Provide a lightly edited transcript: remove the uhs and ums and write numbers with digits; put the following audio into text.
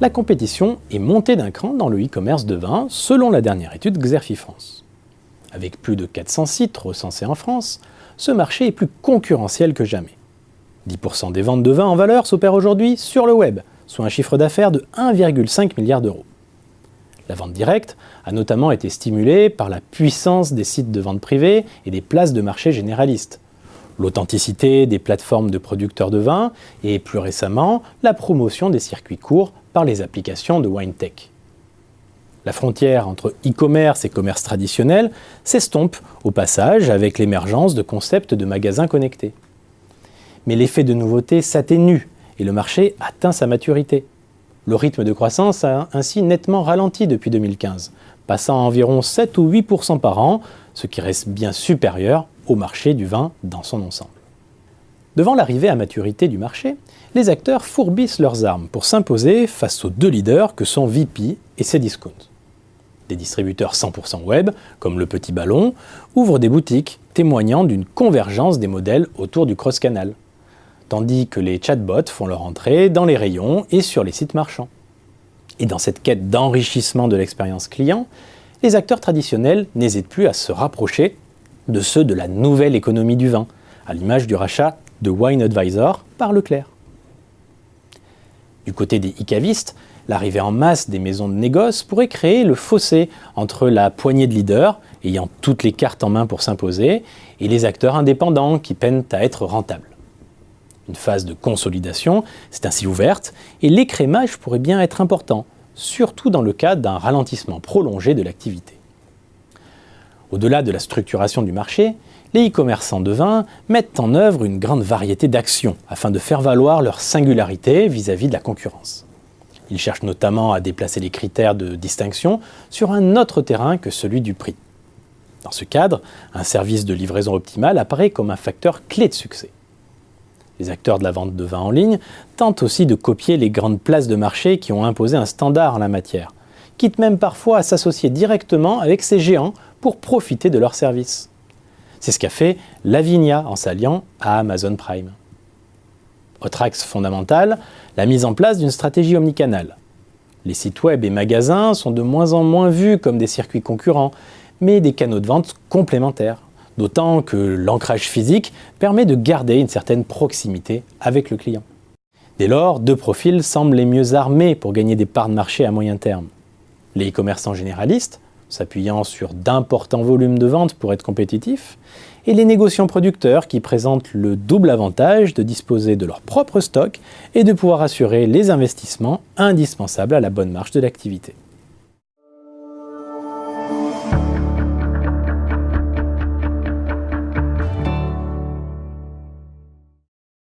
la compétition est montée d'un cran dans le e-commerce de vin, selon la dernière étude Xerfi France. Avec plus de 400 sites recensés en France, ce marché est plus concurrentiel que jamais. 10% des ventes de vin en valeur s'opèrent aujourd'hui sur le web, soit un chiffre d'affaires de 1,5 milliard d'euros. La vente directe a notamment été stimulée par la puissance des sites de vente privée et des places de marché généralistes, l'authenticité des plateformes de producteurs de vin et, plus récemment, la promotion des circuits courts par les applications de WineTech. La frontière entre e-commerce et commerce traditionnel s'estompe au passage avec l'émergence de concepts de magasins connectés. Mais l'effet de nouveauté s'atténue et le marché atteint sa maturité. Le rythme de croissance a ainsi nettement ralenti depuis 2015, passant à environ 7 ou 8% par an, ce qui reste bien supérieur au marché du vin dans son ensemble. Devant l'arrivée à maturité du marché, les acteurs fourbissent leurs armes pour s'imposer face aux deux leaders que sont Vipy et Cdiscount. Des distributeurs 100% web, comme Le Petit Ballon, ouvrent des boutiques témoignant d'une convergence des modèles autour du cross-canal, tandis que les chatbots font leur entrée dans les rayons et sur les sites marchands. Et dans cette quête d'enrichissement de l'expérience client, les acteurs traditionnels n'hésitent plus à se rapprocher de ceux de la nouvelle économie du vin, à l'image du rachat de Wine Advisor par Leclerc. Du côté des e-cavistes, l'arrivée en masse des maisons de négoce pourrait créer le fossé entre la poignée de leaders, ayant toutes les cartes en main pour s'imposer, et les acteurs indépendants qui peinent à être rentables. Une phase de consolidation s'est ainsi ouverte et l'écrémage pourrait bien être important, surtout dans le cas d'un ralentissement prolongé de l'activité. Au-delà de la structuration du marché, les e-commerçants de vin mettent en œuvre une grande variété d'actions afin de faire valoir leur singularité vis-à-vis de la concurrence. Ils cherchent notamment à déplacer les critères de distinction sur un autre terrain que celui du prix. Dans ce cadre, un service de livraison optimale apparaît comme un facteur clé de succès. Les acteurs de la vente de vin en ligne tentent aussi de copier les grandes places de marché qui ont imposé un standard en la matière, quitte même parfois à s'associer directement avec ces géants pour profiter de leurs services. C'est ce qu'a fait Lavinia en s'alliant à Amazon Prime. Autre axe fondamental, la mise en place d'une stratégie omnicanale. Les sites web et magasins sont de moins en moins vus comme des circuits concurrents, mais des canaux de vente complémentaires. D'autant que l'ancrage physique permet de garder une certaine proximité avec le client. Dès lors, deux profils semblent les mieux armés pour gagner des parts de marché à moyen terme. Les e-commerçants généralistes, s'appuyant sur d'importants volumes de vente pour être compétitifs, et les négociants producteurs qui présentent le double avantage de disposer de leur propre stock et de pouvoir assurer les investissements indispensables à la bonne marche de l'activité.